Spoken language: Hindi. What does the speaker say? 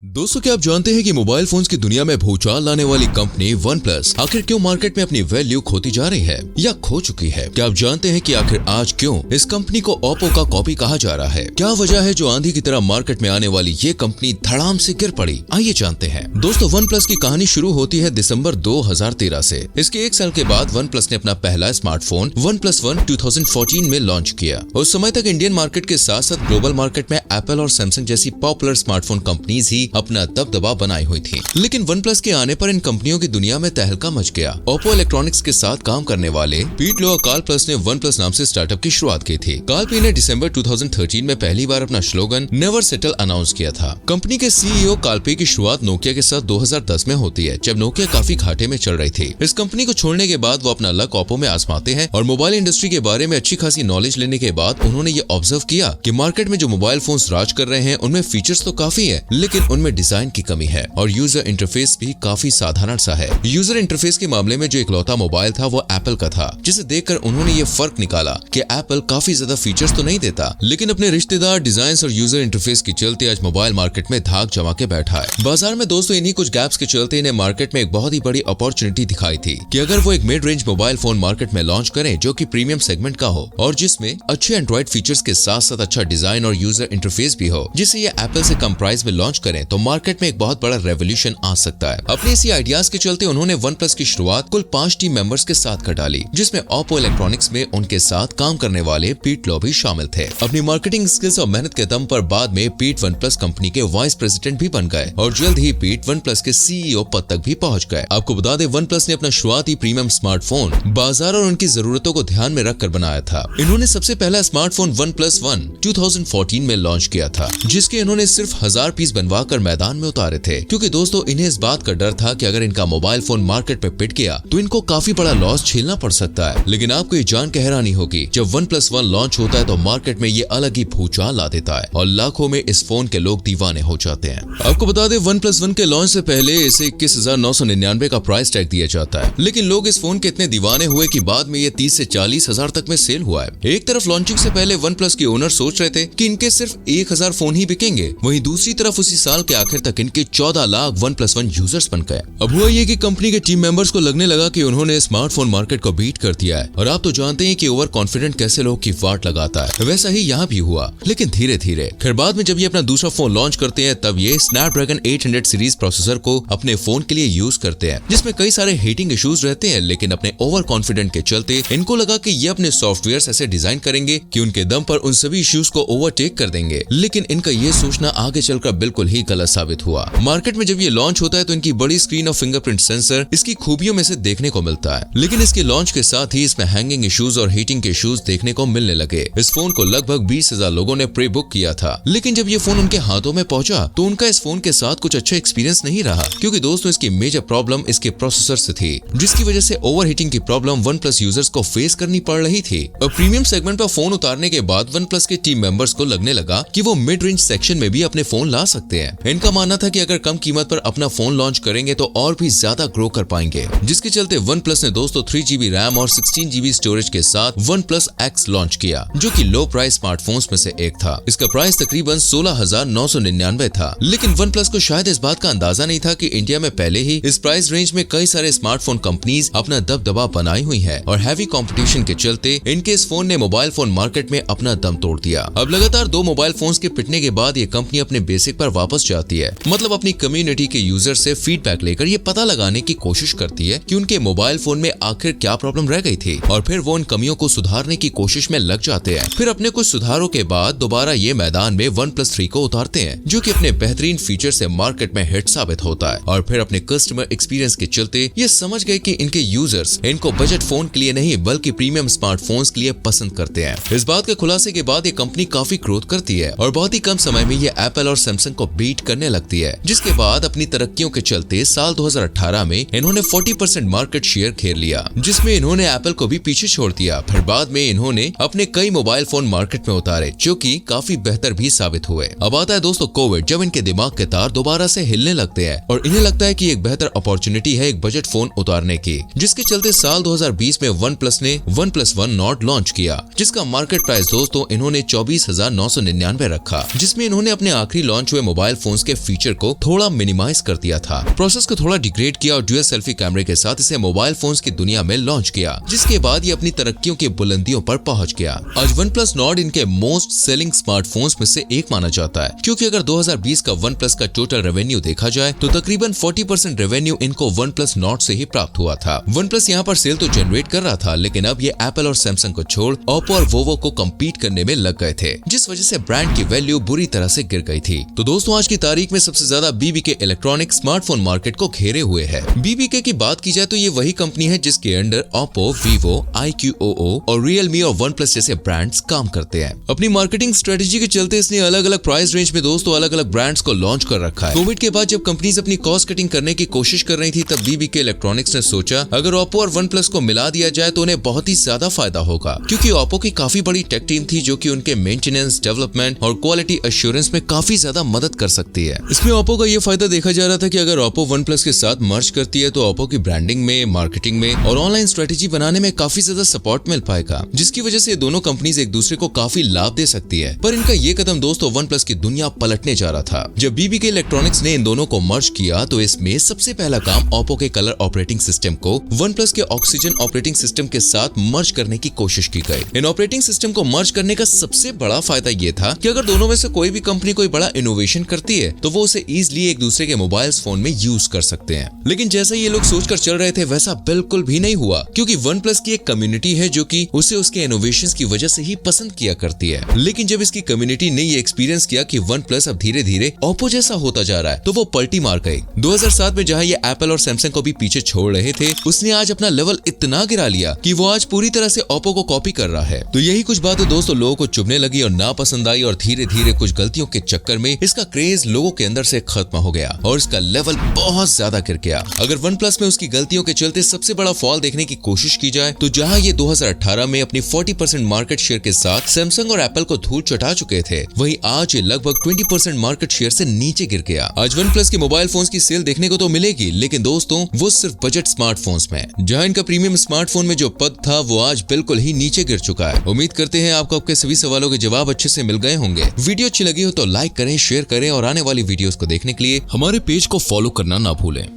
दोस्तों, क्या आप जानते हैं कि मोबाइल फोन्स की दुनिया में भूचाल लाने वाली कंपनी वन प्लस आखिर क्यों मार्केट में अपनी वैल्यू खोती जा रही है या खो चुकी है? क्या आप जानते हैं कि आखिर आज क्यों इस कंपनी को ओप्पो का कॉपी कहा जा रहा है? क्या वजह है जो आंधी की तरह मार्केट में आने वाली ये कंपनी धड़ाम से गिर पड़ी? आइए जानते हैं। दोस्तों, वन प्लस की कहानी शुरू होती है दिसंबर 2013 से। इसके 1 साल के बाद वन प्लस ने अपना पहला स्मार्टफोन वन प्लस वन 2014 में लॉन्च किया। उस समय तक इंडियन मार्केट के साथ साथ ग्लोबल मार्केट में एप्पल और सैमसंग जैसी पॉपुलर स्मार्टफोन कंपनीज ही अपना दबदबा बनाई हुई थी। लेकिन वन प्लस के आने पर इन कंपनियों की दुनिया में तहलका मच गया। ओप्पो इलेक्ट्रॉनिक्स के साथ काम करने वाले पीट लो और कार्ल प्लस ने वन प्लस नाम से स्टार्टअप की शुरुआत की थी। कार्ल पी ने दिसंबर 2013 में पहली बार अपना स्लोगन नेवर सेटल अनाउंस किया था। कंपनी के सीईओ कार्ल पी की शुरुआत नोकिया के साथ 2010 में होती है, जब नोकिया काफी घाटे में चल रही थी। इस कंपनी को छोड़ने के बाद वो अपना लक ओप्पो में आजमाते हैं और मोबाइल इंडस्ट्री के बारे में अच्छी खासी नॉलेज लेने के बाद उन्होंने ये ऑब्जर्व किया कि मार्केट में जो मोबाइल फोन्स राज कर रहे हैं उनमें फीचर्स तो काफी है, लेकिन उनमें डिजाइन की कमी है और यूजर इंटरफेस भी काफी साधारण सा है। यूजर इंटरफेस के मामले में जो इकलौता मोबाइल था वो एप्पल का था, जिसे देखकर उन्होंने ये फर्क निकाला कि एप्पल काफी ज्यादा फीचर्स तो नहीं देता, लेकिन अपने रिश्तेदार डिजाइन और यूजर इंटरफेस के चलते आज मोबाइल मार्केट में धाक जमा के बैठा है। बाजार में दोस्तों इन्हीं कुछ गैप्स के चलते इन्हें मार्केट में एक बहुत ही बड़ी अपॉर्चुनिटी दिखाई थी कि अगर वो एक mid range mobile phone market में लॉन्च करें जो कि प्रीमियम सेगमेंट का हो और जिसमें अच्छे एंड्रॉइड फीचर्स के साथ साथ अच्छा डिजाइन और यूजर इंटरफेस भी हो, जिसे ये एप्पल से कम प्राइस में लॉन्च करें, तो मार्केट में एक बहुत बड़ा रेवोल्यूशन आ सकता है। अपने इसी आइडियाज के चलते उन्होंने वन प्लस की शुरुआत कुल 5 टीम मेंबर्स के साथ कर डाली, जिसमें ओप्पो इलेक्ट्रॉनिक्स में उनके साथ काम करने वाले पीट लो भी शामिल थे। अपनी मार्केटिंग स्किल्स और मेहनत के दम पर बाद में पीट वन प्लस कंपनी के वाइस प्रेसिडेंट भी बन गए और जल्द ही पीट वन प्लस के सीईओ पद तक भी पहुंच गए। आपको बता दें, वन प्लस ने अपना शुरुआती प्रीमियम स्मार्टफोन बाजार और उनकी जरूरतों को ध्यान में रखकर बनाया था। इन्होंने सबसे पहला स्मार्टफोन वन प्लस वन 2014 में लॉन्च किया था, जिसके इन्होंने सिर्फ 1000 पीस बनवाकर मैदान में उतारे थे, क्योंकि दोस्तों इन्हें इस बात का डर था कि अगर इनका मोबाइल फोन मार्केट में पिट गया तो इनको काफी बड़ा लॉस झेलना पड़ सकता है। लेकिन आपको ये जान के हैरानी होगी, जब वन प्लस वन लॉन्च होता है तो मार्केट में ये अलग ही भूचाल ला देता है और लाखों में इस फोन के लोग दीवाने हो जाते हैं। आपको बता दें, वन प्लस वन के लॉन्च से पहले इसे 21,999 का प्राइस टैग दिया जाता है, लेकिन लोग इस फोन के इतने दीवाने हुए कि बाद में ये 30 से 40 हजार तक में सेल हुआ है। एक तरफ लॉन्चिंग से पहले वन प्लस के ओनर सोच रहे थे कि इनके सिर्फ 1000 फोन ही बिकेंगे, वहीं दूसरी तरफ उसी साल के आखिर तक इनके 14 lakh one plus one users बन गए। अब हुआ ये कि कंपनी के टीम मेंबर्स को लगने लगा कि उन्होंने स्मार्टफोन मार्केट को बीट कर दिया है, और आप तो जानते हैं कि ओवर कॉन्फिडेंट कैसे लोग की वाट लगाता है। वैसा ही यहाँ भी हुआ, लेकिन धीरे धीरे खैर बाद में जब ये अपना दूसरा फोन लॉन्च करते हैं तब ये स्नैपड्रैगन 800 सीरीज प्रोसेसर को अपने फोन के लिए यूज करते हैं, जिसमें कई सारे हीटिंग इश्यूज रहते हैं, लेकिन अपने ओवर कॉन्फिडेंट के चलते इनको लगा कि ये अपने सॉफ्टवेयर ऐसे डिजाइन करेंगे कि उनके दम पर उन सभी इश्यूज को ओवरटेक कर देंगे। लेकिन इनका ये सोचना आगे चलकर बिल्कुल ही गलत साबित हुआ। मार्केट में जब ये लॉन्च होता है तो इनकी बड़ी स्क्रीन और फिंगरप्रिंट सेंसर इसकी खूबियों में से देखने को मिलता है, लेकिन इसके लॉन्च के साथ ही इसमें हैंगिंग इश्यूज और हीटिंग के इश्यूज देखने को मिलने लगे। इस फोन को लगभग 20,000 लोगों ने प्री बुक किया था, लेकिन जब ये फोन उनके हाथों में पहुंचा तो उनका इस फोन के साथ कुछ अच्छा एक्सपीरियंस नहीं रहा, क्योंकि दोस्तों इसकी मेजर प्रॉब्लम इसके प्रोसेसर से थी, जिसकी वजह से ओवर हीटिंग की प्रॉब्लम वन प्लस यूजर्स को फेस करनी पड़ रही थी। और प्रीमियम सेगमेंट पर फोन उतारने के बाद वन प्लस के टीम मेंबर्स को लगने लगा कि वो मिड रेंज सेक्शन में भी अपने फोन ला सकते हैं। इनका मानना था कि अगर कम कीमत पर अपना फोन लॉन्च करेंगे तो और भी ज्यादा ग्रो कर पाएंगे, जिसके चलते वन प्लस ने दोस्तों 3GB रैम और 16GB स्टोरेज के साथ वन प्लस एक्स लॉन्च किया, जो कि लो प्राइस स्मार्टफोन्स में से एक था। इसका प्राइस तकरीबन 16,999 था, लेकिन वन प्लस को शायद इस बात का अंदाजा नहीं था कि इंडिया में पहले ही इस प्राइस रेंज में कई सारे स्मार्टफोन कंपनीज अपना दबदबा बनाई हुई है और हैवी कंपटीशन के चलते इनके इस फोन ने मोबाइल फोन मार्केट में अपना दम तोड़ दिया। अब लगातार 2 मोबाइल फोन्स के पिटने के बाद ये कंपनी अपने बेसिक पर वापस जाती है, मतलब अपनी कम्युनिटी के यूजर से फीडबैक लेकर ये पता लगाने की कोशिश करती है कि उनके मोबाइल फोन में आखिर क्या प्रॉब्लम रह गई थी, और फिर वो उन कमियों को सुधारने की कोशिश में लग जाते हैं। फिर अपने कुछ सुधारों के बाद दोबारा ये मैदान में वन प्लस 3 को उतारते हैं, जो कि अपने बेहतरीन फीचर से मार्केट में हिट साबित होता है। और फिर अपने कस्टमर एक्सपीरियंस के चलते ये समझ गए कि इनके यूजर्स इनको बजट फोन के लिए नहीं बल्कि प्रीमियम स्मार्टफोन्स के लिए पसंद करते हैं। इस बात के खुलासे के बाद ये कंपनी काफी ग्रोथ करती है और बहुत ही कम समय में ये एप्पल और सैमसंग को बीट करने लगती है, जिसके बाद अपनी तरक्कियों के चलते साल 2018 में इन्होंने 40% मार्केट शेयर घेर लिया, जिसमें इन्होंने एप्पल को भी पीछे छोड़ दिया। फिर बाद में इन्होंने अपने कई मोबाइल फोन मार्केट में उतारे, जो कि काफी बेहतर भी साबित हुए। अब आता है दोस्तों कोविड, जब इनके दिमाग के तार दोबारा से हिलने लगते हैं और इन्हें लगता है कि एक बेहतर अपॉर्चुनिटी है एक बजट फोन उतारने की, जिसके चलते साल 2020 में वन प्लस ने one plus one not launch किया, जिसका मार्केट प्राइस दोस्तों इन्होंने 24,999 रखा, जिसमें इन्होंने अपने आखिरी लॉन्च हुए मोबाइल फोन फोन्स के फीचर को थोड़ा मिनिमाइज कर दिया था, प्रोसेस को थोड़ा डिग्रेड किया और ड्यूअल सेल्फी कैमरे के साथ इसे मोबाइल फोन्स की दुनिया में लॉन्च किया, जिसके बाद ये अपनी तरक्कियों की बुलंदियों पर पहुंच गया। आज OnePlus Nord इनके मोस्ट सेलिंग स्मार्टफोन्स में से एक माना जाता है, क्योंकि अगर 2020 का OnePlus का टोटल रेवेन्यू देखा जाए तो तकरीबन 40% रेवेन्यू इनको OnePlus Nord से ही प्राप्त हुआ था। OnePlus यहाँ पर सेल तो जनरेट कर रहा था, लेकिन अब ये एप्पल और सैमसंग को छोड़ ओप्पो और वोवो को कम्पीट करने में लग गए थे, जिस वजह से ब्रांड की वैल्यू बुरी तरह से गिर गई थी। तो दोस्तों, आज की तारीख में सबसे ज्यादा BBK इलेक्ट्रॉनिक स्मार्टफोन मार्केट को घेरे हुए है। BBK की बात की जाए तो ये वही कंपनी है जिसके अंडर ओप्पो, वीवो, iQOO और Realme और OnePlus जैसे ब्रांड्स काम करते हैं। अपनी मार्केटिंग स्ट्रेटेजी के चलते इसने अलग अलग प्राइस रेंज में दोस्तों अलग अलग ब्रांड्स को लॉन्च कर रखा है। कोविड के बाद जब कंपनीज अपनी कॉस्ट कटिंग करने की कोशिश कर रही थी, तब BBK इलेक्ट्रॉनिक्स ने सोचा अगर ओप्पो और OnePlus को मिला दिया जाए तो उन्हें बहुत ही ज्यादा फायदा होगा, क्योंकि ओप्पो की काफी बड़ी टेक टीम थी जो कि उनके मेंटेनेंस, डेवलपमेंट और क्वालिटी एश्योरेंस में काफी ज्यादा मदद कर सकती है। इसमें ओप्पो का ये फायदा देखा जा रहा था कि अगर ओप्पो OnePlus के साथ मर्ज करती है तो ओप्पो की ब्रांडिंग में, मार्केटिंग में और ऑनलाइन स्ट्रेटेजी बनाने में काफी ज्यादा सपोर्ट मिल पाएगा, जिसकी वजह से दोनों कंपनीज एक दूसरे को काफी लाभ दे सकती है। पर इनका ये कदम दोस्तों OnePlus की दुनिया पलटने जा रहा था। जब BBK इलेक्ट्रॉनिक्स ने इन दोनों को मर्ज किया तो इसमें सबसे पहला काम ओप्पो के कलर ऑपरेटिंग सिस्टम को OnePlus के ऑक्सीजन ऑपरेटिंग सिस्टम के साथ मर्ज करने की कोशिश की गई। इन ऑपरेटिंग सिस्टम को मर्ज करने का सबसे बड़ा फायदा ये था कि अगर दोनों में से कोई भी कंपनी कोई बड़ा इनोवेशन करती है तो वो उसे इजीली एक दूसरे के मोबाइल फोन में यूज कर सकते हैं। लेकिन जैसा ये लोग सोचकर चल रहे थे वैसा बिल्कुल भी नहीं हुआ, क्योंकि OnePlus की एक कम्युनिटी है जो कि उसे उसके इनोवेशंस की वजह से ही पसंद किया करती है। लेकिन जब इसकी कम्युनिटी ने ये एक्सपीरियंस किया कि OnePlus अब धीरे धीरे ओप्पो जैसा होता जा रहा है, तो वो पलटी मार गई। 2007 में जहां ये एप्पल और सैमसंग को भी पीछे छोड़ रहे थे, उसने आज अपना लेवल इतना गिरा लिया कि वो आज पूरी तरह से ओप्पो को कॉपी कर रहा है। तो यही कुछ बातें दोस्तों लोगों को चुभने लगी और नापसंद आई, और धीरे धीरे कुछ गलतियों के चक्कर में इसका क्रेज लोगों के अंदर से खत्म हो गया और इसका लेवल बहुत ज्यादा गिर गया। अगर OnePlus में उसकी गलतियों के चलते सबसे बड़ा फॉल देखने की कोशिश की जाए तो जहां ये 2018 में अपनी 40% मार्केट शेयर के साथ सैमसंग और एप्पल को धूल चटा चुके थे, वहीं आज ये लगभग 20% मार्केट शेयर से नीचे गिर गया। आज OnePlus के मोबाइल फोन्स की सेल देखने को तो मिलेगी, लेकिन दोस्तों वो सिर्फ बजट स्मार्टफोन्स में। जहां इनका प्रीमियम स्मार्टफोन में जो पद था वो आज बिल्कुल ही नीचे गिर चुका है। उम्मीद करते हैं आपको आपके सभी सवालों के जवाब अच्छे से मिल गए होंगे। वीडियो अच्छी लगी हो तो लाइक करें, शेयर करें और आने वाली वीडियोस को देखने के लिए हमारे पेज को फॉलो करना ना भूलें।